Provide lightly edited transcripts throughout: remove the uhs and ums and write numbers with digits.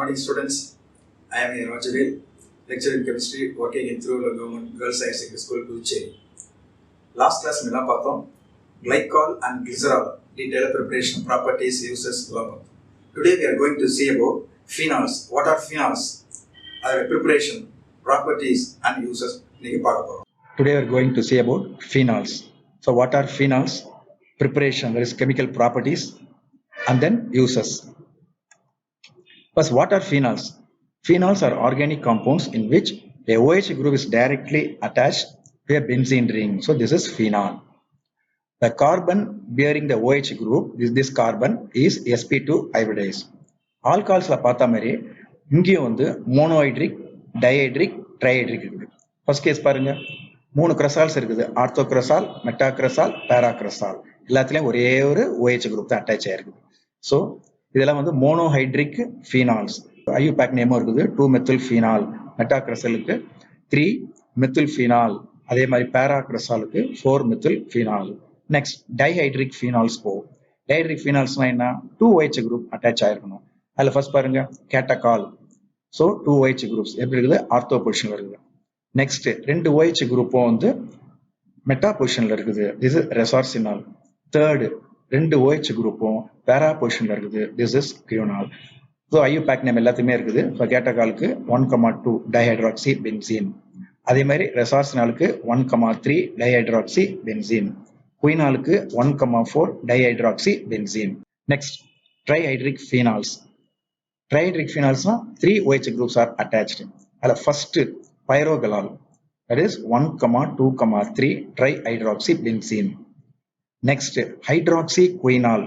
morning, students. I am Rajavil, lecturer in chemistry, working in Thiruvallur Government Girls Higher Secondary School, Puducherry. Last class, we learned glycol and glycerol, detailed preparation, properties, uses. Today, we are going to see about phenols. What are phenols? Preparation, properties, and uses. Today, we are going to see about phenols. So, what are phenols? Preparation, that is chemical properties, and then uses. First, what are phenols? Phenols are organic compounds in which a OH group is directly attached to a benzene ring. So this is phenol. The carbon bearing the OH group, this carbon is sp2 hybridase. Alcohols பார்த்தா மாதிரி இங்கேயும் வந்து monohydric, dihydric, trihydric இருக்குது. First case பாருங்க, 3 கிரசால்ஸ் இருக்குது. ஆர்த்தோக்ரசால், மெட்டாக்ரசால், பேராக்ரசால். எல்லாத்துலயும் ஒரே ஒரு OH குரூப் தான் அட்டாச் ஆயிருக்குது. ஸோ இதெல்லாம் வந்து மோனோஹைட்ரிக் ஃபீனால்ஸ். ஐயூபேக் நேமும் இருக்குது, 2-மெத்தில் ஃபீனால். மெட்டாக்ரசலுக்கு 3-மெத்தில் ஃபீனால். அதே மாதிரி பேராக்ரசாலுக்கு 4-மெத்தில் ஃபீனால். நெக்ஸ்ட் டைஹைட்ரிக் ஃபீனால்ஸ் போகும். டைஹைட்ரிக் ஃபீனால்ஸ்னா என்ன? 2 OH குரூப் அட்டாச் ஆயிருக்கணும். அதில் ஃபர்ஸ்ட் பாருங்க கேட்டகால். ஸோ 2 OH குரூப்ஸ் எப்படி இருக்குது? ஆர்த்தோ பொசிஷன்ல இருக்குது. நெக்ஸ்ட் 2 OH குரூப்பும் வந்து மெட்டா பொசிஷன்ல இருக்குது. இது ரெசார்சினால். தேர்டு 2 OH குரூப்பும் பேரா பொசிஷன்ல இருக்குது. This is quinol. So IUPAC name எல்லாத்தையுமே இருக்குது. இப்போ கேட்டகாலுக்கு 1,2 டைஹைட்ராக்சி பென்சீன். அதே மாதிரி ரெசார்சினாலுக்கு 1,3 டைஹைட்ராக்சி பென்சீன். குயினாலுக்கு 1,4 dihydroxy benzene. Next trihydric phenols. ட்ரைஹைட்ரிக் ஃபீனால்ஸ்னா 3 OH groups are attached. அதில் first pyrogallol, that is 1,2,3 trihydroxy benzene. Next, hydroxyquinol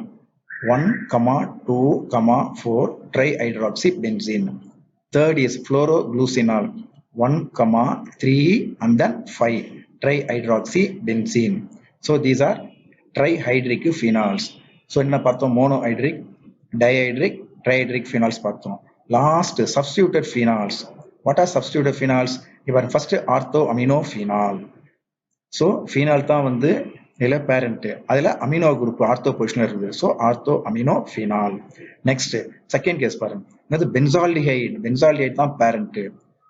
1,2,4 trihydroxybenzene. Third is fluoroglucinol 1,3 and then 5 trihydroxybenzene. So these are trihydric phenols. So என்ன பார்த்தோம்? monohydric, dihydric, trihydric phenols பார்த்தோம். Last substituted phenols. What are substituted phenols? இவர் first ortho amino phenol. So phenol தான் வந்து இல்ல parent. அதுல amino group ortho பொசிஷன்ல இருக்குது. So ortho amino phenol. Next second case பாருங்க, இது பென்சால்டிஹைட். பென்சால்டிஹைட் தான் பேரண்ட்.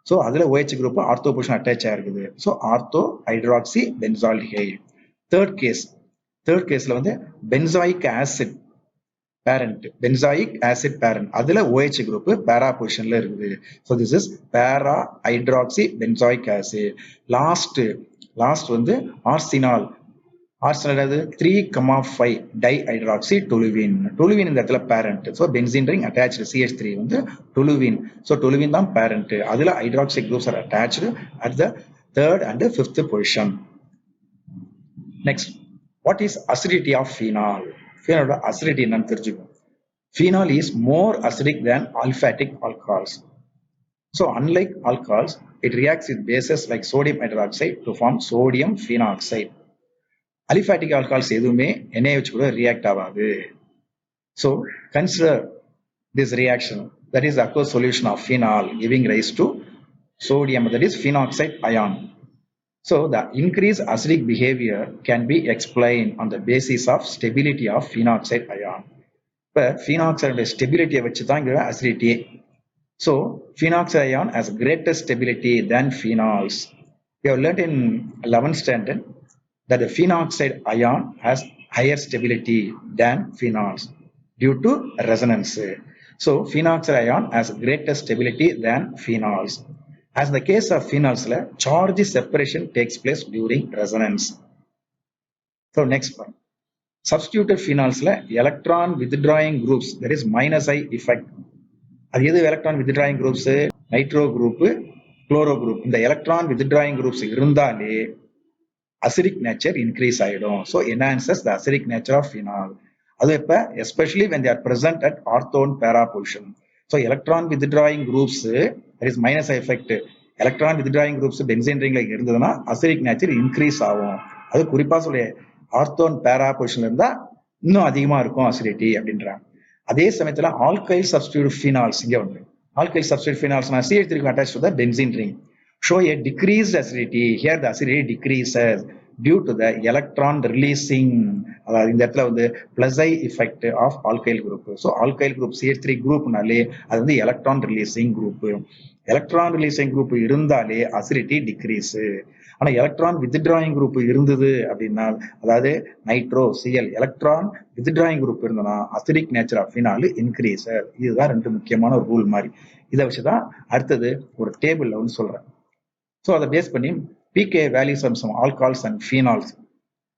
ஸோ அதுல OH group ortho position attach ஆயிருக்குது. So ortho hydroxy benzaldehyde. Third கேஸ்ல வந்து benzoic acid parent. Benzoic acid parent, அதுல OH குரூப் பேரா பொசிஷன்ல இருக்குது. So this is para hydroxy benzoic acid. Last வந்து orcinol. Orcinol 3,5 dihydroxy toluene. Toluene இந்த இடத்துல parent. So benzene ring attached CH3 வந்து toluene. So toluene தான் parent. அதுல hydroxy groups are attached at the 3rd and 5th position. Next, what is acidity of phenol? ஃபீனாலோட acidity என்னன்னு தெரிஞ்சுக்கணும். Phenol is more acidic than aliphatic alcohols. So unlike alcohols, it reacts with bases like sodium hydroxide to form sodium phenoxide. Aliphatic alcohols எதுவுமே NaOH கூட react ஆகாது. So consider this reaction, that is aqueous solution of phenol giving rise to sodium, that is phenoxide ion. So the increased acidic behavior can be explained on the basis of stability of phenoxide ion. இப்போ phenoxide ஸ்டெபிலிட்டியை வச்சு தான் இங்கே அசிடிட்டியே. So phenoxide ion has greater stability than phenols. We have learned in 11th standard that the phenoxide ion has higher stability than phenols due to resonance. So phenoxide ion has greater stability than phenols. As in the case of phenols, charge separation takes place during resonance. So next one, substituted phenols electron withdrawing groups, that is -I effect. அது எது electron withdrawing groups? Nitro group, chloro group. இந்த electron withdrawing groups இருந்தாலே acidic nature increase ஆயிடும். So enhances the acidic nature of phenol. அது இப்போ especially when they are present at ortho and para position. So electron withdrawing groups, that is -I effect. Electron withdrawing groups benzene ரிங்ல இருந்ததுன்னா acidic nature increase ஆகும். அது குறிப்பா சொல்லி ortho and பேரா பொசிஷன்ல இருந்தா இன்னும் அதிகமா இருக்கும் அசிடிட்டி அப்படின்றாங்க. அதே சமயத்துல ஆல்கைல் சப்ஸ்டிடியூட் ஃபீனால்ஸ் இங்க வந்து alkyl substrate phenols CH3 attached to the benzene ring show a decreased acidity. Here the acidity decreases. due to the electron releasing, அதாவது இந்த இடத்துல வந்து பிளஸை effect of alkyl group. So alkyl group CH3 குரூப்னாலே அது வந்து electron releasing group. Electron releasing group இருந்தாலே acidity decrease. ஆனா electron withdrawing group இருந்தது அப்படின்னா, அதாவது nitro CL electron withdrawing group இருந்ததுன்னா acidic nature of phenol increase. இதுதான் ரெண்டு முக்கியமான ரூல் மாதிரி. இதை வச்சுதான் அடுத்தது ஒரு டேபிள்ல வந்து சொல்றேன். ஸோ அதை பேஸ் பண்ணி PK values of alcohols and phenols,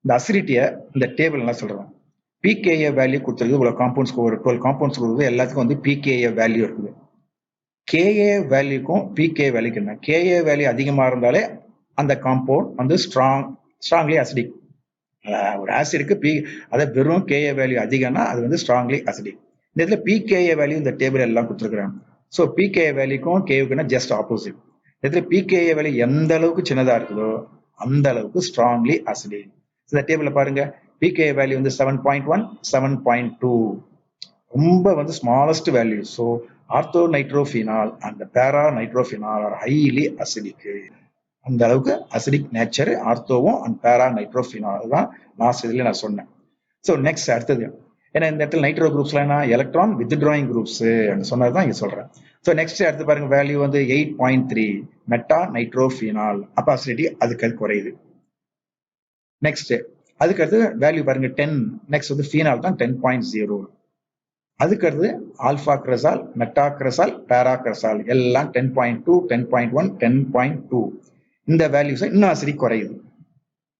இந்த அசிடிட்டியை இந்த டேபிள் எல்லாம் சொல்றேன். பிகேஏ வேல்யூ கொடுத்துருக்கு, இவ்வளவு காம்பவுண்ட்ஸ், ஒரு 12 காம்பவுண்ட்ஸ் கொடுக்குது, எல்லாத்துக்கும் வந்து பிகேஏ வேல்யூ இருக்குது. கேஏ வேல்யூக்கும் பிகே வேல்யூக்கு என்ன? கேஏ வேல்யூ அதிகமா இருந்தாலே அந்த காம்பவுண்ட் வந்து ஸ்ட்ராங்லி அசிடிக். ஒரு ஆசிடுக்கு அதை வெறும் கேஏ வேல்யூ அதிகம்னா அது வந்து ஸ்ட்ராங்லி அசிடிக். இந்த இடத்துல பிகேஏ வேல்யூ இந்த டேபிள் எல்லாம் கொடுத்துருக்குறாங்க. ஸோ பிகே வேல்யூக்கும் கேவுக்குன்னா ஜஸ்ட் ஆப்போசிட். இதுல பிகேஏ வேல்யூ எந்த அளவுக்கு சின்னதா இருக்குதோ அந்த அளவுக்கு ஸ்ட்ராங்லி அசிடிக். இந்த டேபிள்ல பாருங்க, பிகே வேல்யூ வந்து 7.1, 7.2 ரொம்ப வந்து smallest value. So ortho nitrophenol and para nitrophenol are highly acidic. அந்த அளவுக்கு அசிடிக் நேச்சர் ஆர்த்தோவும் அண்ட் பேரா நைட்ரோஃபினால் தான் லாஸ்ட் இதுல நான் சொன்னேன். ஸோ நெக்ஸ்ட் அடுத்தது ஏன்னா இந்த இடத்துல நைட்ரோ குரூப்ஸ்லாம் என்ன, எலக்ட்ரான் வித்ட்ராயிங் குரூப்ஸ் சொன்னதுதான் இங்க சொல்றேன். ஸோ நெக்ஸ்ட் அடுத்து பாருங்க, வேல்யூ வந்து 8.3 மெட்டா நைட்ரோஃபினால், அப்ப அசிடிட்டி அதுக்கு அது குறையுது. நெக்ஸ்ட் அதுக்கு அடுத்து வேல்யூ பாருங்க 10, நெக்ஸ்ட் வந்து ஃபீனால் தான் 10.0. அதுக்கு அடுத்து ஆல்பா கிரசால், மெட்டா கிரசால், பேரா கிரசால் எல்லாம் 10.2, 10.1, 10.2. இந்த வேல்யூஸ் இன்னும் அசிடிக் குறையுது.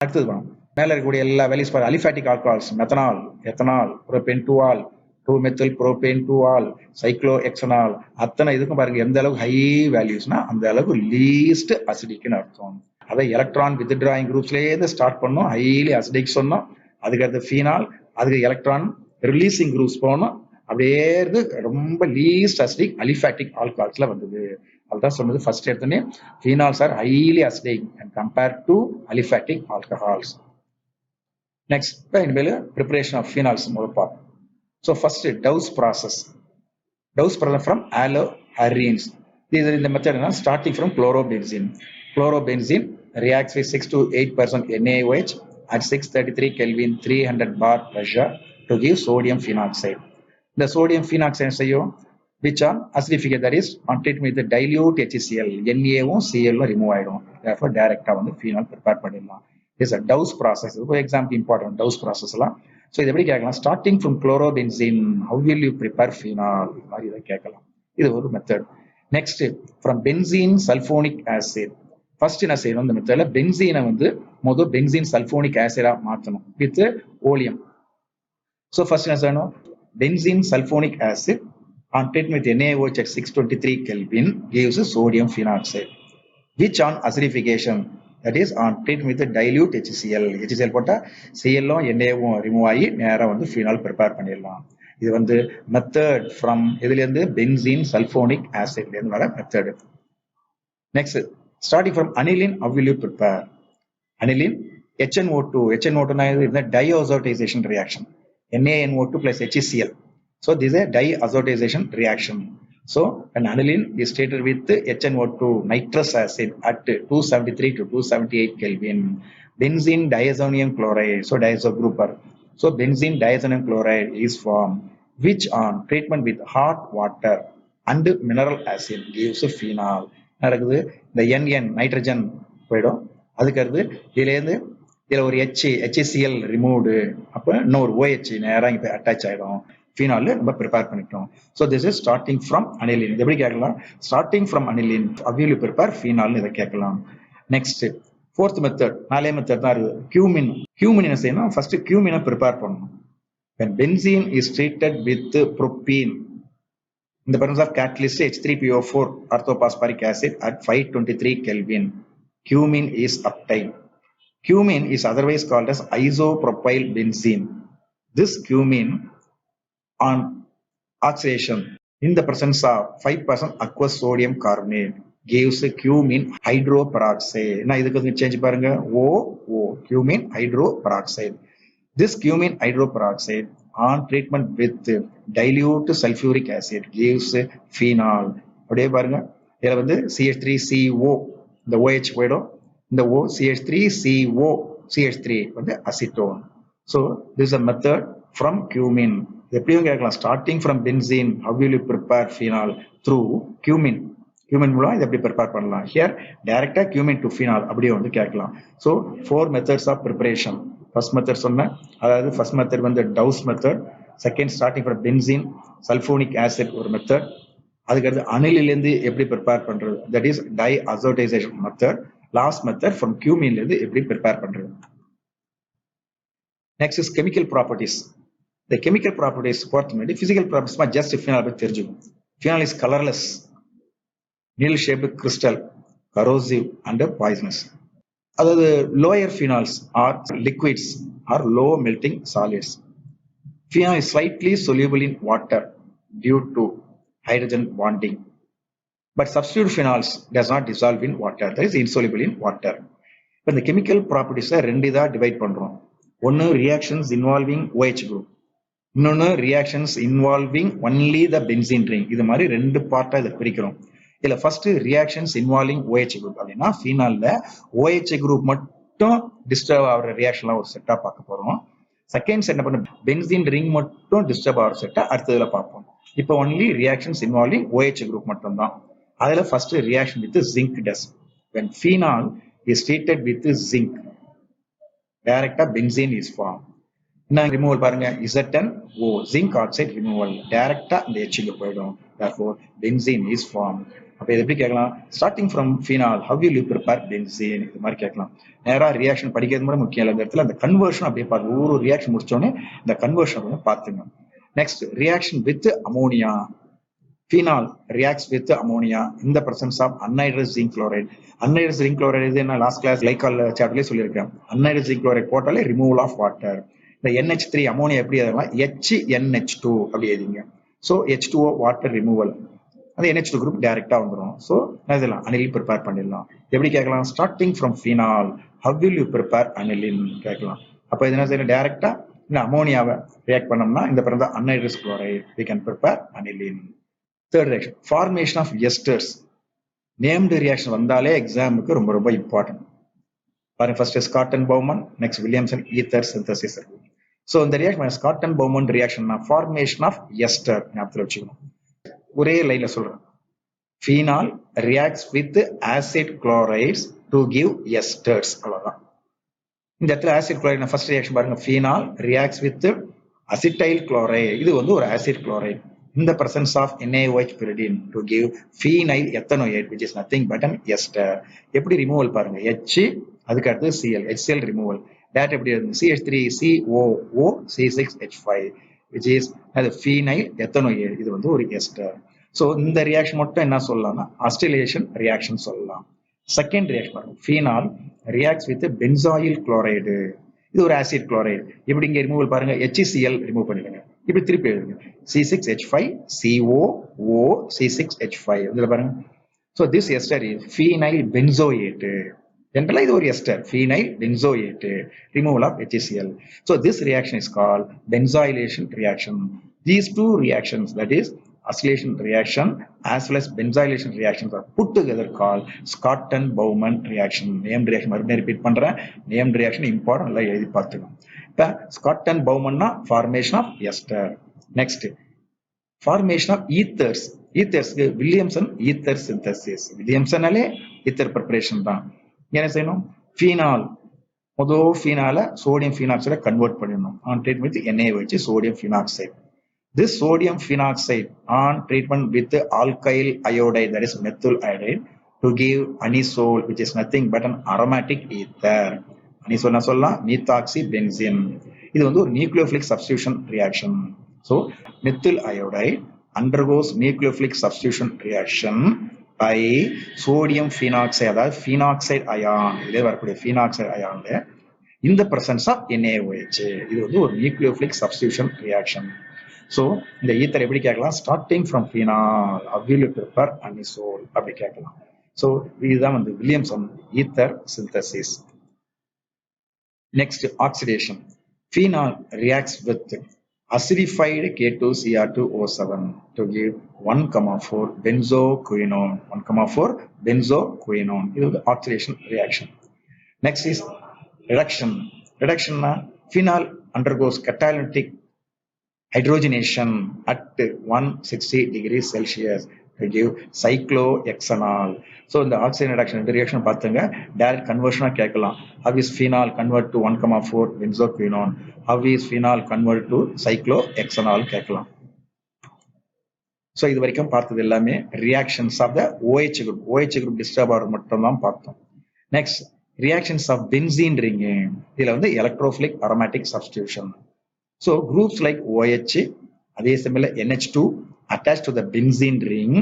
அடுத்தது வாங்க, மேல இருக்கக்கூடிய எல்லா வேல்யூஸ் பாருங்க, aliphatic alcohols, methanol, ethanol, propane 2-ஆல், 2-மெத்தில் புரோபேன் 2-ஆல், சைக்ளோ எக்ஸனால், அத்தனை இதுக்கும் பாருங்க எந்த அளவுக்கு ஹை வேல்யூஸ்னா அந்த அளவுக்கு லீஸ்ட் அசிடிக்னு அர்த்தம். அதை எலக்ட்ரான் வித்ட்ராயிங் குரூப்ஸ்லேயே ஸ்டார்ட் பண்ணோம், ஹைலி அசிடிக் சொன்னோம். அதுக்கு அடுத்து ஃபீனால், அதுக்கு எலக்ட்ரான் ரிலீசிங் குரூப்ஸ் போனோம், அப்படியே இருந்து ரொம்ப லீஸ்ட் அசிடிக் அலிஃபாட்டிக் ஆல்கஹால்ஸ்ல வந்தது. அதுதான் சொன்னது ஃபர்ஸ்ட் எடுத்தோன்னே, phenols are highly acidic and compared to aliphatic alcohols. Next இனிமேல் ப்ரிப்பரேஷன் ஆஃப் ஃபீனால்ஸ் முதல் பார்ப்போம். So first Dow's process. Dow's process from haloarenes. இது இந்த மெத்தட் என்ன, starting from chlorobenzene. Chlorobenzene reacts with 6 to 8% NaOH at 633 Kelvin 300 bar pressure to give sodium phenoxide. The sodium phenoxide செய்யும் which on acidification, that is on treatment with the dilute HCl, Naவும் Cl remove ஆயிடும். therefore direct வந்து phenol prepare பண்ணிடலாம். This is a Dow's process. For example important Dow's process எல்லாம். So இது எப்படி கேட்கலாம், starting from chlorobenzene how will you prepare phenol, இது மாதிரி இதை கேட்கலாம். இது ஒரு method. Next from benzene sulfonic acid. First என்ன செய்யணும், இந்த மெத்தட்ல பென்சீனை வந்து முதல் பென்சீன் சல்போனிக் ஆசிடா மாற்றணும் வித் ஓலியம். ஸோ ஃபர்ஸ்ட் என்ன செய்யணும், benzene sulphonic acid on treatment with NaOH at 623 Kelvin gives sodium phenoxide, which on acidification, that is on treatment with the dilute HCl. HCl போட்டா Cl-ம் Naவும் ரிமூவ் ஆகி நேராக வந்து ஃபீனால் ப்ரிப்பேர் பண்ணிடலாம். இது வந்து மெத்தட் ஃப்ரம் இதுலேருந்து பென்சீன் சல்போனிக் ஆசிட்லேருந்து வர method. Next starting from aniline, how will you prepare? Aniline, HNO2. HNO2 is a diazotization reaction. NaNO2 plus HCl. So this is a diazotization reaction. So an aniline is treated with HNO2 nitrous acid at 273 to 278 Kelvin. Benzene diazonium chloride. So diazo grouper. So benzene diazonium chloride is formed, which on treatment with hot water and mineral acid gives a phenol. நடக்குது, இந்த NN nitrogen போயிடும். அதுக்கு அடுத்து இதுல ஒரு HCl removed, அப்ப இன்னொரு OH நேரம் இங்க அட்டாச் ஆயிடும், ஃபீனால் நம்ம ப்ரிப்பேர் பண்ணிட்டோம். So this is starting from aniline. இது எப்படி கேட்கலாம், ஸ்டார்டிங் ஃப்ரம் அனிலின் அவியூல் ப்ரிப்பேர் ஃபீனால் இதை கேட்கலாம். நெக்ஸ்ட் ஃபோர்த் மெத்தட், நாலே மெத்தட் தான் இருக்குது, கியூமின். கியூமின் என்ன செய்யணும், ஃபர்ஸ்ட் கியூமினை ப்ரிப்பேர் பண்ணணும். when benzene is treated with propene in the presence of catalyst H3PO4 orthophosphoric acid at 523 Kelvin, cumin is obtained. Cumin is otherwise called as isopropyl benzene. This cumin on oxidation in the presence of 5% aqueous sodium carbonate gives cumin hydroperoxide. Now இதுக்கு change பாருங்க, O cumin hydroperoxide. This cumin hydroperoxide on treatment with dilute sulfuric acid gives phenol. அப்படியே பாருங்க, இதுல வந்து CH3CO, இந்த OH போயிடும், இந்த CH3CO CH3 வந்து acetone. So this is a method from cumene. எப்படியும் கேட்கலாம், starting from benzene how will you prepare phenol through cumene. Cumene மூலம் இதை எப்படி prepare பண்ணலாம். Here direct cumene to phenol அப்படியே வந்து கேட்கலாம். So 4 methods of preparation. First method சொன்னேன், அதாவது first method வந்து Dow's method. Second starting from benzene, sulfonic acid ஒரு method. அதுக்கடுத்து அணிலிருந்து எப்படி ப்ரிப்பேர் பண்றது, that is diazotisation method. Last method from கியூமின்ல இருந்து எப்படி ப்ரிப்பேர் பண்றது. Next is chemical properties. இந்த கெமிக்கல் ப்ராப்பர்ட்டிஸ் பொறுத்த முன்னாடி பிசிக்கல் ப்ராப்பர்ட்டிஸ் ஜஸ்ட் ஃபினால் பத்தி தெரிஞ்சுக்கும். Phenol is colourless, needle shaped crystal, corrosive and poisonous. அதாவது lower phenols are liquids or low melting solids. Phenol is slightly soluble in water due to hydrogen bonding, but substitute phenols does not dissolve in water, that is insoluble in water. இப்போ இந்த chemical ப்ராப்பர்ட்டிஸை ரெண்டு இதாக divide பண்ணுறோம். ஒன்று reactions involving OH group, இன்னொன்று reactions involving only the benzene ring. இது மாதிரி ரெண்டு பார்ட்டாக இதை பிரிக்கிறோம். இதில் first reactions involving OH group அப்படின்னா ஃபீனாலில் OH குரூப் மட்டும் டிஸ்டர்ப் ஆகிற ரியாக்ஷன்லாம் ஒரு செட்டாக பார்க்க போகிறோம். செகண்ட் செட் என்ன பண்ண, பென்சீன் ரிங் மட்டும் டிஸ்டர்ப் ஆகிற செட்டை அடுத்ததுல பார்ப்போம். இப்போ only reactions involving OH group மட்டும் தான். அதுல first reaction with zinc dust. when phenol is treated with zinc, டைரக்டா பென்சீன் இஸ் ஃபார்ம். என்ன ரிமூவல் பாருங்க, ZnO, ஜிங்க் ஆக்சைடு ரிமூவல், டைரக்டா இந்த H போயிடும். therefore benzene is formed. அப்ப இது எப்படி கேட்கலாம், starting from phenol how will you prepare benzene, இது மாதிரி கேட்கலாம். நேரா ரியாக்ஷன் படிக்கிறது கூட முக்கியம் இல்லை, இந்த இடத்துல அந்த கன்வர்ஷன் அப்படியே பாருங்க. ஒவ்வொரு ரியாக்ஷன் முடிச்சோடனே இந்த கன்வர்ஷன் வந்து பார்த்துங்க. Next reaction with ammonia. Phenol reacts with ammonia in the presence of anhydrous zinc chloride. Anhydrous zinc chloride is என்ன லாஸ்ட் கிளாஸ் லைக்கால் சாப்டர்லேயே சொல்லியிருக்கேன். anhydrous zinc chloride போட்டாலே ரிமூவல் ஆஃப் வாட்டர். இந்த NH3 அமோனியா எப்படி எழுதலாம், HNH2 அப்படி எழுதிங்க. ஸோ H2O வாட்டர் ரிமூவல், அந்த NH2 group டைரக்டா வந்துடும். ஸோ இதெல்லாம் அனிலின் ப்ரிப்பேர் பண்ணிடலாம். எப்படி கேட்கலாம், starting from phenol how will you prepare aniline கேட்கலாம். அப்போ இது என்ன செய்யணும், டைரக்டா இந்த அமோனியாவை ரியாக்ட் பண்ணோம்னா இந்த பிறந்த anhydrous chloride we can prepare aniline. Third reaction, formation of esters. Named reaction வந்தாலே எக்ஸாமுக்கு ரொம்ப ரொம்ப இம்பார்ட்டன்ட். பாருங்க, first Schotten Baumann, next Williamson ether synthesis. So இந்த ரியாக்ஷன் ஸ்காட்டன்-பவுமன் ரியாக்ஷன்னா ஃபார்மேஷன் ஆஃப் எஸ்டர் ஞாபகத்தில் வச்சுக்கணும். ஒரே லைன்ல சொல்றேன், phenol reacts with acid chlorides to give esters, அவ்வளவுதான். இந்த இடத்துல ஆசிட் குளோரைட் ஃபர்ஸ்ட் ரியாக்ஷன் பாருங்க, phenol reacts with acetyl chloride, இது வந்து ஒரு acid chloride. In the presence of NaOH pyridine to give phenyl ethanoate, which is nothing but an ester. எப்படி removal பாருங்க, H அதுக்கு அடுத்து Cl, HCl ரிமூவல். டேட் எப்படி இருக்கு, CH3COO C6H5, which is அது phenyl ethanoate, இது வந்து ஒரு ester. ஸோ இந்த ரியாக்ஷன் மட்டும் என்ன சொல்லலாம்னா அஸ்டிலேஷன் ரியாக்ஷன் சொல்லலாம். செகண்ட் ரியாக்ஷன் பாருங்க, phenol reacts with benzoyl chloride, இது ஒரு ஆசிட் குளோரைடு. இப்படி இங்க ரிமூவல் பாருங்க, HCl ரிமூவ் பண்ணிடுங்க. இப்படி திருப்பி எழுதுங்க, C6H5 COO C6H5 இதுல பாருங்க. So this ester is phenyl benzoate. ஜெனரலா இது ஒரு ester, phenyl benzoate, removal of HCl. So this reaction is called benzylation reaction. These two reactions, that is acylation reaction as well as benzylation reactions, are put together called Scotton-Bowman reaction. Named reaction மறுபடியும் repeat பண்றேன், named reaction important எல்லாம் எழுதி பார்த்துக்கணும். இப்ப Scotton-Bowmanனா formation of ester. Next, formation of ethers. ethers Williamson ether synthesis. வில்லியம்சனாலே ether preparation தான். என்ன செய்யணும், phenol முதல் phenol சோடியம் phenoxide கன்வெர்ட் பண்ணிடணும். on treatment with NaOH sodium phenoxide. This sodium phenoxide on treatment with alkyl iodide, that is methyl iodide, to give anisole, which is nothing but an aromatic ether. Anisole சொல்லலாம் methoxybenzene. இது வந்து ஒரு nucleophilic substitution reaction. So methyl iodide undergoes nucleophilic substitution reaction by sodium phenoxide, அதாவது phenoxide ion, இதிலே வரக்கூடிய phenoxide ion in the presence of NaOH. இது வந்து ஒரு nucleophilic substitution reaction. ஸோ இந்த ஈத்தர் எப்படி கேட்கலாம், starting from phenol how will you prepare anisole அப்படி கேட்கலாம். ஸோ இதுதான் வந்து Williamson ether synthesis. Next oxidation. phenol reacts with acidified K2Cr2O7 to give 1,4 benzoquinone. 1,4 benzoquinone, இது வந்து oxidation reaction. Next is Reduction phenol undergoes catalytic hydrogenation at 160 degrees Celsius to give cyclohexanol. So இந்த oxidation reduction இந்த reaction பார்த்துங்க direct conversion கேட்கலாம். How is phenol convert to 1,4 benzoquinone? How is phenol convert to cyclohexanol கேட்கலாம். So இது வரைக்கும் பார்த்தது எல்லாமே reactions of the OH group. OH group disturb ஆகிறது மட்டும் தான் பார்த்தோம். Next reactions of benzene ring. இதுல வந்து electrophilic aromatic substitution. So groups like OH அதே சமயத்தில் NH2 attached to the benzene ring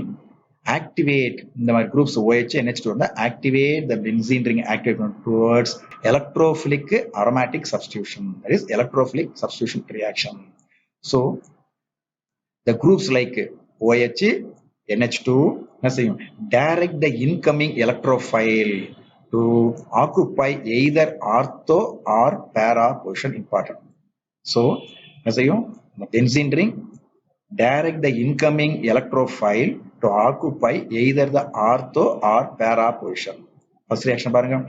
activate இந்த மாதிரி groups OH NH2 வந்து activate the benzene ring activate towards electrophilic aromatic substitution. That is electrophilic substitution reaction. So the groups like OH NH2 என்ன செய்யும் direct the incoming electrophile to occupy either ortho or para position important. So என்ன செய்யும் benzene ring direct the incoming electrophile to occupy either the ortho or para position. First reaction பாருங்க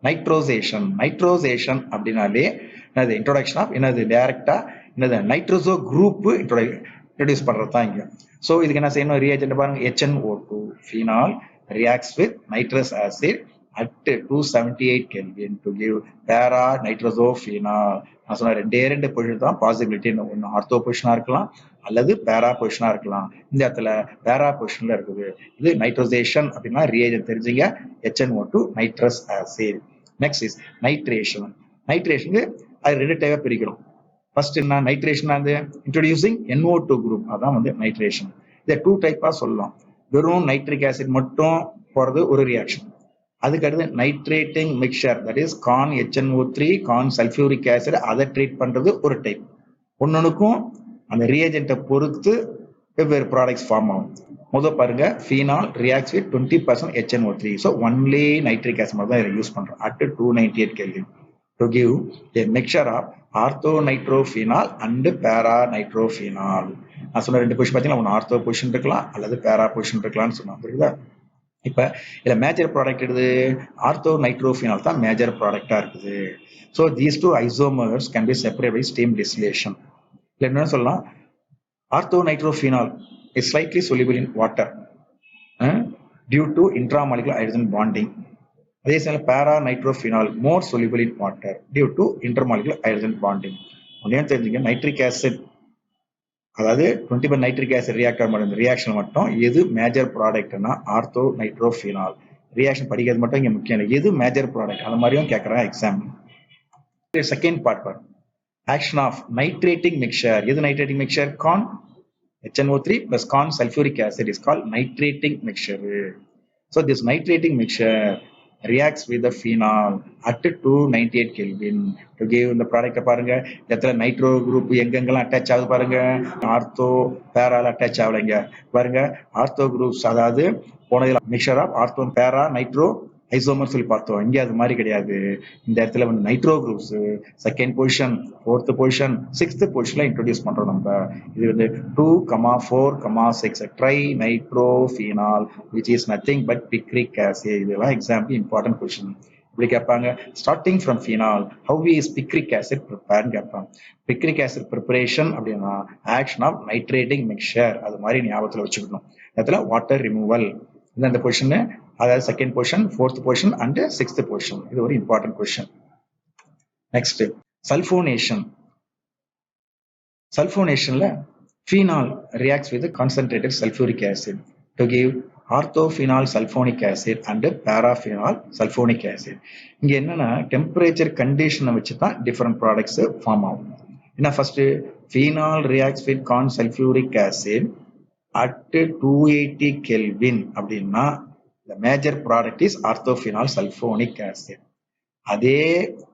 nitrization. Nitrization அப்படினாலே என்னது introduction of என்னது டைரக்டா என்னது nitroso group introduce பண்றது தான் இங்க. ஸோ இதுக்கு என்ன செய்யணும் ரியேஜென்ட் பாருங்க HNO2 phenol reacts with nitrous acid at 278 Kelvin to give para nitrosophenol. நான் சொன்ன ரெண்டு பொசிஷன் தான் பாசிபிலிட்டி. ஒன்று ஆர்த்தோ பொசிஷனா இருக்கலாம் அல்லது பேரா பொசிஷனா இருக்கலாம். இந்த இடத்துல பேரா பொசிஷன்ல இருக்குது. இது நைட்ரோசேஷன் அப்படின்னா ரியேஜென்ட் தெரிஞ்சுங்க HNO2 nitrous acid. Next is nitration. நைட்ரேஷனுக்கு அது ரெண்டு டைப்பா பிரிக்கிறோம். ஃபர்ஸ்ட் என்ன நைட்ரேஷன் அது இன்ட்ரோடியூசிங் NO2 குரூப், அதான் வந்து நைட்ரேஷன். இதை டூ டைப்பா சொல்லலாம். வெறும் நைட்ரிக் ஆசிட் மட்டும் போறது ஒரு ரியாக்ஷன். அதுக்கு அடுத்து nitrating mixture that is con HNO3 Khan sulphuric acid அதை ட்ரீட் பண்றது ஒரு டைப். ஒன்னொன்னுக்கும் அந்த ரியேஜென்ட்டை பொறுத்து வெவ்வேறு ப்ராடக்ட்ஸ் ஃபார்ம் ஆகும். முதல் பாருங்க phenol reacts with 20% HNO3. So only nitric acid மட்டும் தான் இதை யூஸ் பண்றோம் at 298 Kelvin to give a mixture of orthonitrophenol and paranitrophenol. நான் சொன்ன ரெண்டு பொசிஷன் பார்த்தீங்கன்னா ஒன்று ஆர்த்தோ பொசிஷன் இருக்கலாம் அல்லது பேரா பொசிஷன் இருக்கலாம்னு சொன்னா புரியுதா? இப்ப இதுல மேஜர் ப்ராடக்ட் எடுது ஆர்த்தோ நைட்ரோஃபினால் தான் மேஜர் ப்ராடக்டா இருக்குது. So these two isomers can be separate by steam distillation. இல்லை என்ன சொல்லலாம் ortho nitrophenol is slightly soluble in water due to intramolecular hydrogen bonding. அதே சமயம் பேரா nitrophenol more soluble in water due to intermolecular hydrogen bonding. ஒன்னே தெரிஞ்சுங்க nitric acid அதாவது 20% nitric acid reactor மட்டும் ரியாக்ஷன் மட்டும் எது மேஜர் ப்ராடக்ட்னா ஆர்த்தோ நைட்ரோஃபினால். ரியாக்ஷன் படிக்கிறது மட்டும் இங்க முக்கியம் இல்லை, எது மேஜர் ப்ராடக்ட் அந்த மாதிரியும் கேட்கறாங்க exam. Second part action of nitrating mixture. எது nitrating mixture? Conc HNO3 plus corn sulfuric acid is called nitrating mixture. So this nitrating mixture reacts with the phenol at 298 Kelvin to give the product. பாருங்க இடத்துல nitro group எங்கெங்கெல்லாம் attach ஆகுது பாருங்க. Ortho பேரால attach ஆகலைங்க பாருங்க. Ortho groups அதாவது போனதுல mixture of ortho para nitro isomer சொல்லி பார்த்தோம். இங்கே அது மாதிரி கிடையாது. இந்த இடத்துல வந்து nitro groups second position, fourth position, sixth பொசிஷன்ல இன்ட்ரோடியூஸ் பண்றோம் நம்ம. இது வந்து 2,4,6 tri nitrophenol which is nothing but picric acid. இதெல்லாம் எக்ஸாம்பிள் இம்பார்ட்டன்ட் கொஸ்டின். இப்படி கேட்பாங்க starting from phenol how is picric acid ப்ரிப்பேர்னு கேட்பாங்க. பிக்ரிக் ஆசிட் ப்ரிப்பரேஷன் அப்படின்னா ஆக்ஷன் ஆஃப் நைட்ரேட்டிங் மிக்சர், அது மாதிரி ஞாபகத்தில் வச்சுக்கணும். இடத்துல வாட்டர் ரிமூவல் இந்த பொசிஷன், அதாவது second position, fourth position and sixth position. இது ஒரு இம்பார்ட்டன்ட் கொஸ்டின். Next sulphonation. சல்ஃபோனேஷன்ல phenol reacts with concentrated sulfuric acid to give orthophenol sulfonic acid and paraphenol sulfonic acid. இங்க என்னன்னா டெம்பரேச்சர் கண்டிஷனை வச்சு தான் டிஃபரெண்ட் ப்ராடக்ட்ஸ் ஃபார்ம் ஆகும். என்ன first phenol reacts with corn sulfuric acid at 280 Kelvin அப்படின்னா the major product is orthophenol sulfonic acid. அதே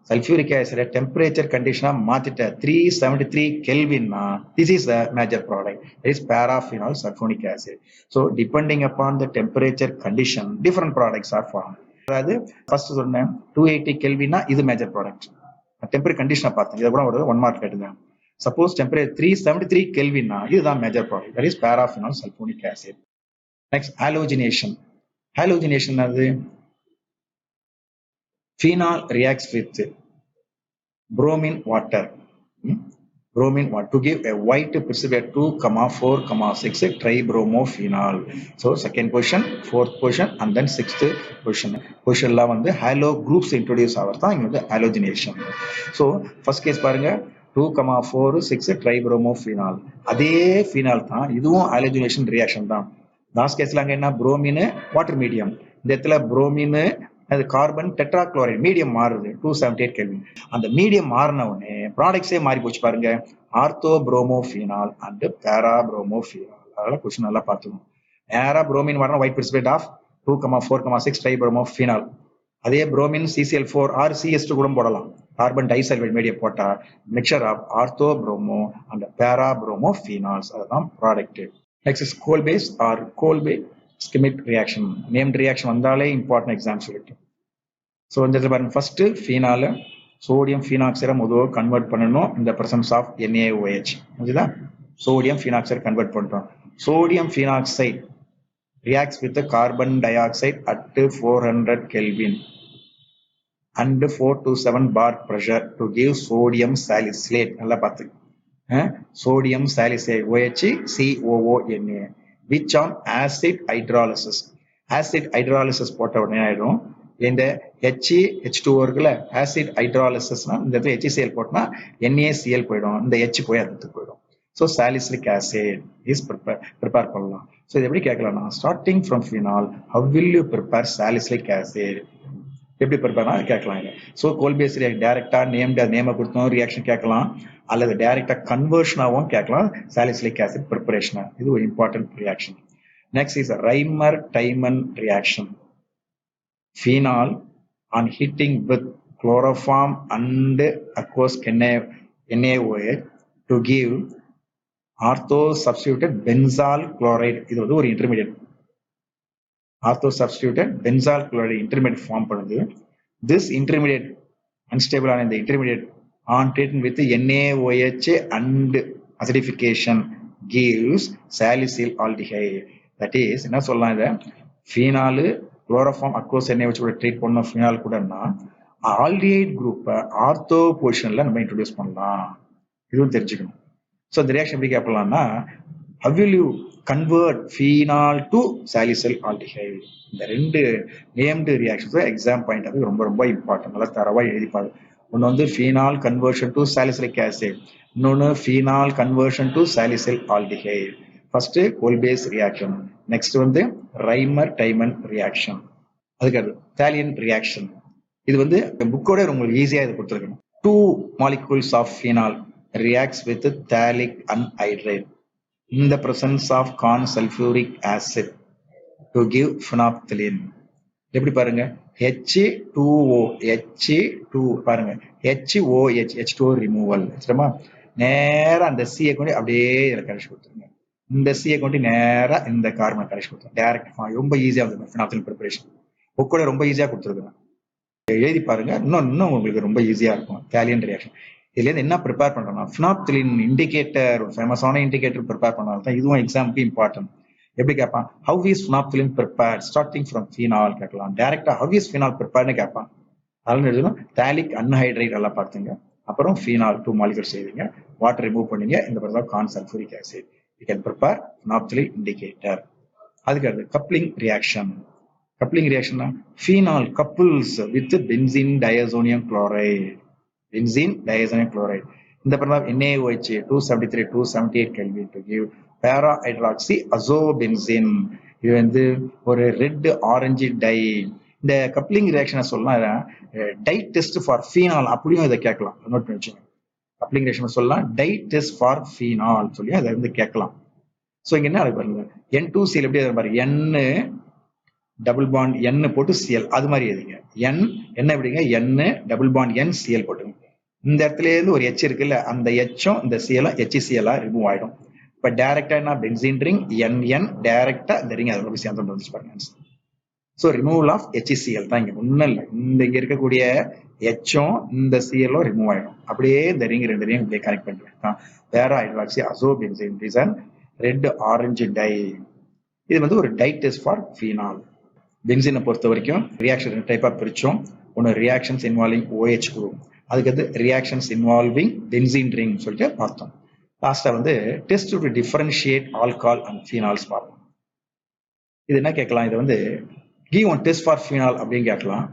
sulphuric acid temperature கண்டிஷனா மாத்திட்ட 373 கெல்வின்னா this is the major product, that is paraphenol sulfonic acid. So depending upon the temperature condition different products are formed. அதாவது first சொன்னேன் 280 கெல்வின்னா இது major product. Temperature கண்டிஷனை பார்த்தேன், இதை கூட ஒரு 1 மார்க் கேட்டுங்க. சப்போஸ் டெம்பரேச்சர் 373 கெல்வின்னா இதுதான் major product, that is paraphenol sulfonic acid. Next halogenation. Halogenation அது phenol reacts with bromine water. Bromine water to give a white precipitate 2,4,6 tribromophenol. So second question, fourth question, and then sixth question. Question la வந்து halo groups introduce ஆவறதா இங்க வந்து halogenation. So first case பாருங்க 2,4,6 tribromophenol. அதே phenol தான் இதுவும் halogenation reaction தான். Last கேஸ்ல அங்க என்ன bromine வாட்டர் மீடியம், இந்த இடத்துல bromine அது கார்பன் டெட்ராக்ளோரைடு மீடியம் மாறுது 278 கெல்வின். அந்த மீடியம் மாறின உடனே ப்ராடக்ட்ஸே மாறி போச்சு பாருங்க, ஆர்த்தோ புரோமோஃபினால் அண்ட் பேரா புரோமோஃபினால். அதனால கொஸ்டின் நல்லா பார்த்துக்கணும். நேரா புரோமின் வரணும் ஒயிட் பிரிசிபேட் ஆஃப் 2,4,6 ட்ரைபுரோமோஃபினால். அதே புரோமின் CCl4 ஆர் CS2 கூட போடலாம். கார்பன் டைசல்ஃபைட் மீடியம் போட்டா mixture of ortho bromo and para bromophenols, அதுதான் product. Next is Kolbe's or Kolbe Schmidt reaction. Named reaction வந்தாலே இம்பார்ட்டன்ட் எக்ஸாம் சொல்லிட்டு. ஸோ இந்த இடத்துல பாருங்க, ஃபர்ஸ்ட் ஃபீனால் சோடியம் ஃபீனாக்சைடை முதல்ல கன்வெர்ட் பண்ணணும் இந்த பிரசன்ஸ் ஆஃப் NaOH. புரியுதா? சோடியம் ஃபீனாக்சைடு கன்வெர்ட் பண்றோம். Sodium phenoxide reacts with the carbon dioxide at 400 Kelvin and 4 to 7 bar pressure to give sodium salicylate. நல்லா பார்த்து sodium salicylate OHCOONA which on acid hydrolysis. acid hydrolysis போட்ட உடனே ஆயிடும் இந்த H2O இருக்குல்ல, acid ஹைட்ராலிசிஸ்னா இந்த இடத்துல HCl போட்டோம்னா NaCl போயிடும், இந்த H போய் அதுக்கு போயிடும். So salicylic acid is prepare பண்ணலாம். ஸோ இது எப்படி கேட்கலாம்னா, starting from phenol how will you prepare salicylic acid, எப்படி ப்ரிப்பேர்னா கேட்கலாம். ஸோ கோல்பேஸ் ரியாக்ட் டைரக்டா நேமை கொடுத்தோம் ரியாக்ஷன் கேட்கலாம், அல்லது டைரக்டா கன்வர்ஷனாகவும் கேட்கலாம் சாலிசிலிக் ஆசிட் ப்ரிப்பரேஷன். இது ஒரு important reaction. Next is Reimer Tiemann reaction. Phenol on heating with chloroform and aqueous NaOH to give ortho substituted benzyl chloride. இது வந்து ஒரு intermediate. ortho substituted benzyl chloride intermediate form பண்ணுது. This intermediate unstable on the intermediate on treated with NaOH and acidification gives salicyl aldehyde. That is என்ன சொல்லலாம், இதை phenol chloroform aqueous NaOH கூட treat பண்ண phenol கூடனா aldehyde குரூப்பை ortho பொசிஷன்ல நம்ம introduce பண்ணலாம். இதுவும் தெரிஞ்சுக்கணும். ஸோ இந்த ரியாக்ஷன் எப்படி கேட்கலாம்னா, how will you convert phenol to salicyl aldehyde? இந்த ரெண்டு நேம்டு ரியாக்ஷன்ஸ் எக்ஸாம் பாயிண்ட் அது ரொம்ப ரொம்ப இம்பார்ட்டன்ட். நல்லா தரவா எழுதிப்பாரு. ஒன்று வந்து phenol conversion to salicylic acid, இன்னொன்று phenol conversion to salicyl aldehyde. First Kolbe's reaction, next வந்து ரைமர் டைமன் ரியாக்ஷன், அதுக்கு தாலியன் ரியாக்ஷன். இது வந்து புக்கோட உங்களுக்கு ஈஸியா இது கொடுத்துருக்கணும். 2 molecules of phenol reacts with phthalic anhydride in the presence of corn sulfuric acid to give phenolphthalein. எப்படி பாருங்க, H2O H2 பாருங்க, HOH H2O ரிமூவல். சரிமா, நேரா அந்த C கொண்டு அப்படியே இதில் கரைச்சி கொடுத்துருங்க. இந்த C கொண்டு நேரா இந்த கார்பனை கரைச்சி கொடுத்துருங்க. டைரக்ட் ரொம்ப ஈஸியா வந்து ஃபினாப்தலின் ப்ரிப்பரேஷன் புக்கோட ரொம்ப ஈஸியா கொடுத்துருக்குறேன். எழுதி பாருங்க, இன்னும் உங்களுக்கு ரொம்ப ஈஸியா இருக்கும். தாலியன் ரியாக்ஷன் இதுல இருந்து என்ன ப்ரிப்பேர் பண்றோம்னா, ஃபினாப்தலின் இண்டிகேட்டர், ஒரு ஃபேமஸான இண்டிகேட்டர் ப்ரிப்பேர் பண்ணாலும் தான் இதுவும் எக்ஸாமுக்கு இம்பார்ட்டன்ட். எப்படி கேட்பான், how is phenolphthalein prepared starting from phenol கேட்கலாம். டைரக்டா ஹவ் இஸ் ஃபீனால் ப்ரிப்பேர்னு கேட்பான். அதனால எழுதணும் தாலிக் அன்ஹைட்ரைட் எல்லாம் பார்த்துங்க, அப்புறம் ஃபீனால் 2 மாலிகூல் செய்வீங்க, வாட்டர் ரிமூவ் பண்ணீங்க, இந்த மாதிரி தான் corn sulphuric acid. You can prepare phenolphthalein indicator. அதுக்கு அடுத்து coupling reaction. Coupling reaction phenol couples with benzene diazonium chloride. Benzene diazonium chloride இந்த படம் NaOH 273 278 Kelvin to give para hydroxy azobenzene. இது வந்து ஒரு ரெட் ஆரஞ்சு டை. இந்த coupling ரியாக்ஷனை சொல்லலாம் டை டெஸ்ட் ஃபார் ஃபீனால் அப்படியும் இதை கேட்கலாம். நோட் பண்ணி வச்சுங்க, கப்ளிங் ரியாக்ஷன் சொல்லலாம் டை டெஸ்ட் ஃபார் ஃபீனால் சொல்லி அதை வந்து கேட்கலாம். ஸோ இங்க என்ன பாருங்க, N2Cl எப்படி பாருங்க, N டபுள் பாண்ட் N போட்டு Cl அது மாதிரி எழுதிங்க. N என்ன எப்படிங்க, N double bond N Cl போட்டுங்க. இந்த இடத்துல இருந்து ஒரு H இருக்குல்ல, அந்த Hம் இந்த Cl HCl ரிமூவ் ஆயிடும். இப்ப டைரக்டா என்ன பென்சீன் ரிங் NN டைரக்டா இந்த ரிங் அதோட போய் சேர்ந்து வந்துச்சு பாருங்க. ஸோ ரிமூவல் ஆஃப் HCl தான் இங்க ஒன்றும் இல்லை. இங்க இருக்கக்கூடிய Hம் இந்த Cl ரிமூவ் ஆயிடும். அப்படியே இந்த ரிங் ரெண்டு ரிங் இப்படியே கனெக்ட் பண்ணிட்டு para hydroxy azobenzene reason red orange dye. இது வந்து ஒரு டை டெஸ்ட் ஃபார் ஃபீனால். பென்சீனை பொறுத்த வரைக்கும் ரியாக்ஷன் 2 டைப்பா பிரிச்சோம். ஒன்று ரியாக்ஷன்ஸ் இன்வால்விங் OH குரூப், அதுக்கு வந்து ரியாக்ஷன்ஸ் இன்வால்விங் பென்சீன் ரிங் சொல்லிட்டு பார்த்தோம். லாஸ்டா வந்து test to differentiate alcohol and phenols பார்ப்போம். இது என்ன கேட்கலாம், இது வந்து give one test for phenol அப்படின்னு கேட்கலாம்,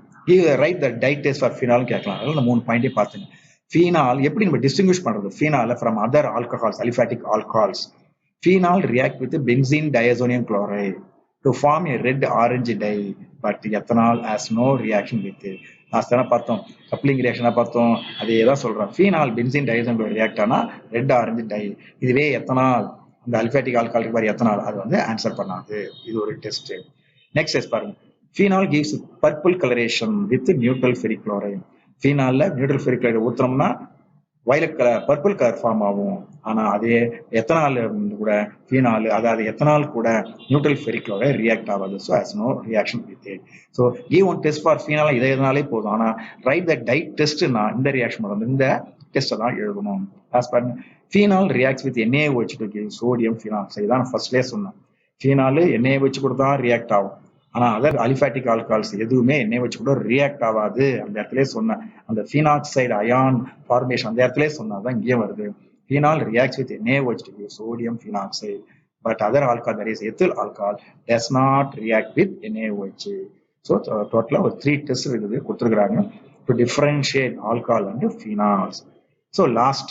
write the dye test for phenol கேட்கலாம். அதனால இந்த 3 பாயிண்டே பார்த்துங்க. ஃபீனால் எப்படி நம்ம டிஸ்டிங்விஷ் பண்றது ஃபீனால from other alcohols, aliphatic alcohols. Phenol react with benzene diazonium chloride to form a red orange dye, but ethanol has no reaction with it. Last தானே பார்த்தோம், கப்ளிங் ரியாக்ஷனா பார்த்தோம், அதே தான் சொல்றோம். ஃபீனால் பென்சீன் டையாசோனியம் குளோரைடு ரியாக்ட் ஆனா red orange tie. இதுவே ethanol, அந்த அல்ஃபாட்டிக் alcohol மாதிரி எத்தனால், அது வந்து ஆன்சர் பண்ணாது. இது ஒரு டெஸ்ட். நெக்ஸ்ட் டெஸ்ட் பாருங்க. Phenol gives purple coloration with neutral ferric chloride. ஃபீனால்ல நியூட்ரல் ஃபெரிக் குளோரைடு ஊத்துறோம்னா violet colour, purple colour form ஆகும். ஆனா அதே எத்தனால் கூட ஃபீனால், அதாவது எத்தனால் கூட நியூட்ரல் ஃபெரிக் குளோரைடு ரியாக்ட் ஆகாது. So has no reaction with it. So give one test for phenol இதை எதனாலே போதும். ஆனா ரைட் த டைட் டெஸ்ட்னா இந்த ரியாக்ஷன் வரும், இந்த டெஸ்ட்டை தான் எழுதணும். Phenol reacts with NaOH to give sodium phenol. இதான் ஃபர்ஸ்ட்லேயே சொன்னேன், ஃபீனால் NaOH கூட தான் ரியாக்ட் ஆகும். ஆனா அதர் அலிஃபாட்டிக் ஆல்கஹால்ஸ் எதுவுமே NaOH கூட ரியாக்ட் ஆகாது. அந்த இடத்துல சொன்ன அந்த ஃபீனாக்சைடு அயான் ஃபார்மேஷன் அந்த இடத்துல சொன்னதான் இங்கே வருது. Phenol reacts with NaOH to give sodium phenoxide, but other alcohol, that is ethyl alcohol, does not react with NaOH. So total of 3 tests இருக்குது கொடுத்துருக்காங்க to differentiate alcohol and phenols. So last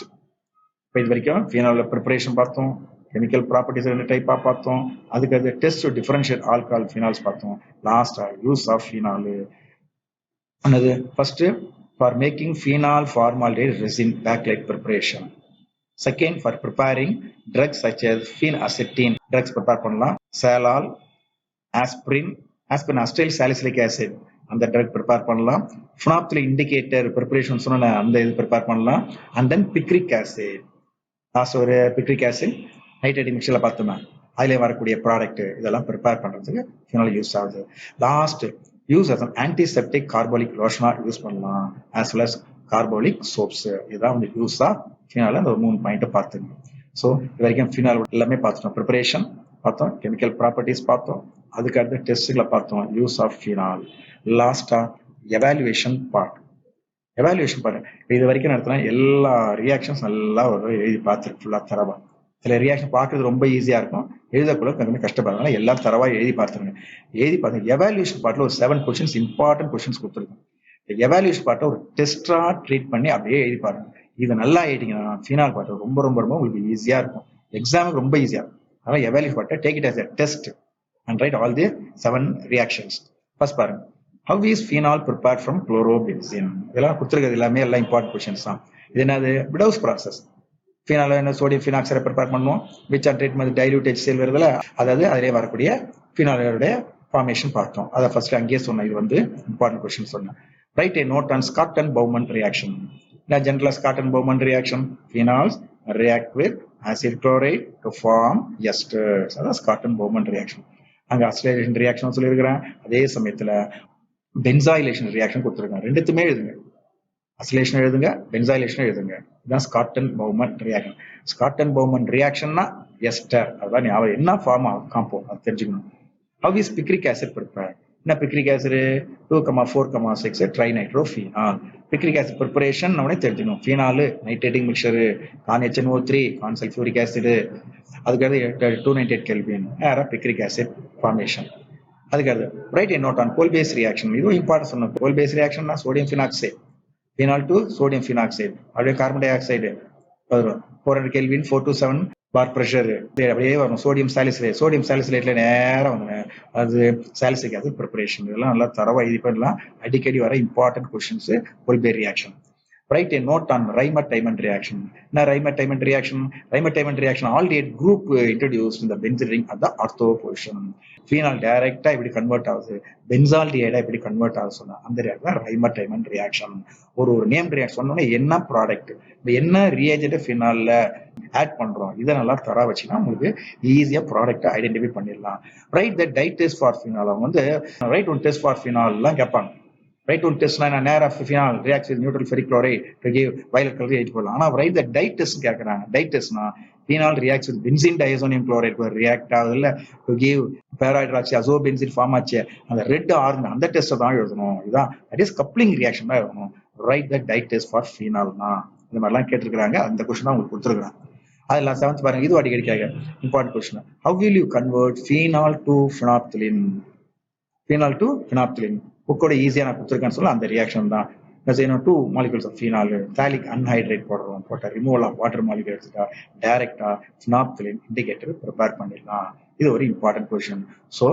இப்போ இது வரைக்கும் phenol preparation பார்த்தோம், chemical properties 2 டைப்பாக பார்த்தோம், அதுக்கு அது test to differentiate alcohol phenols பார்த்தோம். லாஸ்டா யூஸ் ஆஃப் ஃபீனால் என்னது, first for making phenol formaldehyde resin bakelite preparation. Second for preparing drugs such as phenacetine drugs prepare பண்ணலாம். Salol, aspirin acetyl salicylic acid அந்த drug prepare பண்ணலாம். Phenolphthalein indicator preparation சொன்ன அந்த இது prepare பண்ணலாம். And then picric acid, last ஒரு picric acid nitrating மிக்சர்ல பார்த்தோம்னா அதுல வரக்கூடிய ப்ராடக்ட் இதெல்லாம் ப்ரிப்பேர் பண்றதுக்கு ஃபினால் யூஸ் ஆகுது. Last use as an antiseptic carbolic லோஷனா யூஸ் பண்ணலாம், as well as carbolic soaps. இதுதான் வந்து யூஸ் ஆஃப் ஃபினால். அந்த ஒரு 3 பாயிண்ட் பார்த்துங்க. ஸோ இது வரைக்கும் ஃபினால் எல்லாமே பார்த்துட்டோம். ப்ரிப்பரேஷன் பார்த்தோம், கெமிக்கல் ப்ராப்பர்ட்டிஸ் பார்த்தோம், அதுக்கு அடுத்த டெஸ்ட்களை பார்த்தோம், யூஸ் ஆஃப் ஃபினால். லாஸ்டா எவாலுவேஷன் பார்ட். எவாலுவேஷன் பாருங்க, இது வரைக்கும் நடத்தினா எல்லா ரியாக்ஷன்ஸ் நல்லா ஒரு எழுதி பார்த்துருக்கு ஃபுல்லா தரவா. சில ரியாக்ஷன் பார்க்கறது ரொம்ப ஈஸியா இருக்கும், எழுதக்குள்ள கொஞ்சம் கஷ்டப்படுறதுனால எல்லாம் தரவா எழுதி பார்த்துருங்க. எழுதி பார்த்துங்க. எவாலுவேஷன் பார்ட்ல ஒரு 7 கொஸ்டின்ஸ், இம்பார்ட்டன்ட் கொஸ்டின்ஸ் கொடுத்துருக்கோம். எவாலுவேஷன் பார்ட்டை ஒரு டெஸ்டா ட்ரீட் பண்ணி அப்படியே எழுதி பாருங்க. இது நல்லா எழுதிங்கன்னா ஃபினால் பார்ட் ரொம்ப ரொம்ப ரொம்ப உங்களுக்கு ஈஸியா இருக்கும், எக்ஸாமுக்கு ரொம்ப ஈஸியா இருக்கும். அதனால எவாலுவேஷன் பார்ட்டை take it as a test and write all the 7 reactions. First பாருங்க, how is phenol prepared from chlorobenzene? இதெல்லாம் கொடுத்துருக்கிறது எல்லாமே எல்லாம் இம்பார்ட்டன்ட் கொஸ்டின்ஸ் தான். இது என்னது, விடவுஸ் ப்ராசஸ். ஃபீனால் என்ன சோடியம் ஃபினாக்சைடை ப்ரிப்பேர் பண்ணுவோம், which are treatment dilute HCl வருதுல, அதாவது அதிலே வரக்கூடிய ஃபினாலோட ஃபார்மேஷன் பார்த்தோம். அதை ஃபர்ஸ்ட் அங்கேயே சொன்னேன், இது வந்து இம்பார்ட்டன்ட் கொஸ்டின் சொன்னேன். Right a note on Scott-Bowman reaction. The general Scott-Bowman reaction, phenols react with acid chloride to form esters. அதான் Scott-Bowman reaction. அங்க அசிலேஷன் ரியாக்ஷன் சொல்லியிருக்கிறேன், அதே சமயத்துல பென்சாயிலேஷன் ரியாக்ஷன் கொடுத்துருக்காங்க. ரெண்டுத்துமே எழுதுங்க, அசிலேஷன் எழுதுங்க, பென்சாயிலேஷன் எழுதுங்க. இதுதான் Scott-Bowman reaction. Scott-Bowman reactionனா எஸ்டர், அதான் ஞாபகம். என்ன ஃபார்ம் ஆஃப் காம்பவுண்ட் அது தெரிஞ்சுக்கணும். How is picric acid prepared? என்ன picric acid 2,4,6 trinitrophenol. Picric acid preparation நம்மளே தெரிஞ்சுக்கணும். Phenol nitrating mixture, conc HNO3, Khan sulphuric acid, அதுக்கடுத்து 298 கெல்வின் நேராக பிக்ரிக் ஆசிட் ஃபார்மேஷன். அதுக்கடுத்து write a note on coal base reaction. இதுவும் important சொன்னோம். கோல் பேஸ் ரியாக்ஷன்னா sodium phenoxide, phenol to sodium phenoxide, அப்படியே carbon dioxide 400 Kelvin 4 to 7 bar pressure அப்படியே வரும். Sodium salicylate, sodium சாலிசிலேட்ல நேரம் வந்து அது சாலிசிலிக் ஆசிட் ப்ரிப்பரேஷன். இதெல்லாம் நல்லா தரவா இது பண்ணலாம். அடிக்கடி வர important questions Kolbe's reaction. Write a note on Reimer-Tiemann reaction. Now, Reimer-Tiemann reaction, aldehyde group introduced in the benzene ring at the ortho position. Phenol direct இப்படி கன்வெர்ட் ஆகுது, பென்சால்டிஹைடா இப்படி கன்வெர்ட் ஆகுது சொன்னா அந்த ரியாக்ஷன் Reimer-Tiemann reaction. ஒரு name reaction சொன்னோன்னா என்ன product, என்ன ரியாஜென்ட் ஃபினால்ல ஆட் பண்றோம், இதை நல்லா தரா வச்சுன்னா உங்களுக்கு ஈஸியா ப்ராடக்ட் ஐடென்டிஃபை பண்ணிடலாம். Write the dye test for phenol. அவங்க வந்து write one test for phenol எல்லாம் கேட்பாங்க. ரைட் ஒன் டெஸ்ட்னா நேர் of phenol reacts with neutral ferric chloride to give violet colour எழுதி போடலாம். ஆனா ரைட் த டைட் டெஸ்ட் கேட்கறாங்க. டைட் டெஸ்ட்னா phenol reacts with benzene diazonium chloride react ஆகுதுல்ல to give parahydroxy azobenzene form ஆச்சு, அந்த ரெட் ஆரஞ்சு அந்த டெஸ்ட்டை தான் எழுதணும். இதுதான் தட் இஸ் கப்ளிங் ரியாக்ஷன் தான் எழுதணும். Write the dye test for ஃபீனால்னா இந்த மாதிரிலாம் கேட்டிருக்கிறாங்க. அந்த கொஸ்டின் தான் உங்களுக்கு கொடுத்துருக்குறாங்க. அதில் 7th பாருங்க, இது அடிக்கடி கேட்க important question. How will you convert phenol to phenolphthalein? Phenol to phenolphthalein புக்கோட ஈஸியாக நான் கொடுத்துருக்கேன்னு சொல்ல அந்த ரியாக்ஷன் தான். செய்யணும் 2 molecules ஆஃப் ஃபீனால் தாலிக் அன்ஹைட்ரேட் போடுறோம், போட்ட ரிமூவல் ஆஃப் வாட்டர் மாலிகுல் எடுத்துட்டா டைரக்டா ஃபினாப்திலின் இண்டிகேட்டர் ப்ரிப்பேர் பண்ணிடலாம். இது ஒரு இம்பார்ட்டன்ட் கொஸ்டின். ஸோ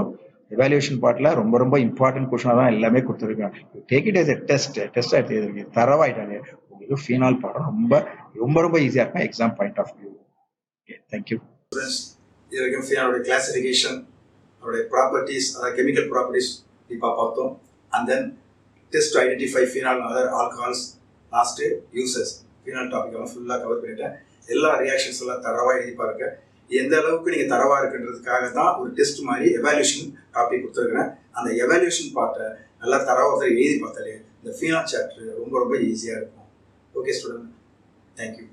எவாலுவேஷன் பார்ட்ல ரொம்ப ரொம்ப இம்பார்ட்டன்ட் கொஸ்டினா தான் எல்லாமே கொடுத்துருக்கேன். Take it as a test எடுத்து தரவாயிட்டாலே உங்களுக்கு ஃபீனால் பாடம் ரொம்ப ரொம்ப ரொம்ப ஈஸியாக இருக்கும் exam point of view. Okay, thank you. இது வரைக்கும் ஃபீனாலோட கிளாசிஃபிகேஷன், அதோடைய ப்ராப்பர்ட்டிஸ், அதாவது கெமிக்கல் ப்ராப்பர்ட்டிஸ் இப்போ பார்த்தோம். And then test to identify phenol and other alcohols, last uses. Phenol topic எல்லாம் ஃபுல்லாக கவர் பண்ணிட்டேன். எல்லா ரியாக்ஷன்ஸ் எல்லாம் தரவாக எழுதி பாருங்க. எந்த அளவுக்கு நீங்கள் தரவாக இருக்குன்றதுக்காக தான் ஒரு டெஸ்ட் மாதிரி எவாலுவேஷன் டாபிக் கொடுத்துருக்குறேன். அந்த எவாலுவேஷன் பார்ட்டை நல்லா தரவாக எழுதி பார்த்தாலே இந்த ஃபீனால் சாப்டர் ரொம்ப ரொம்ப ஈஸியாக இருக்கும். Okay student, thank you.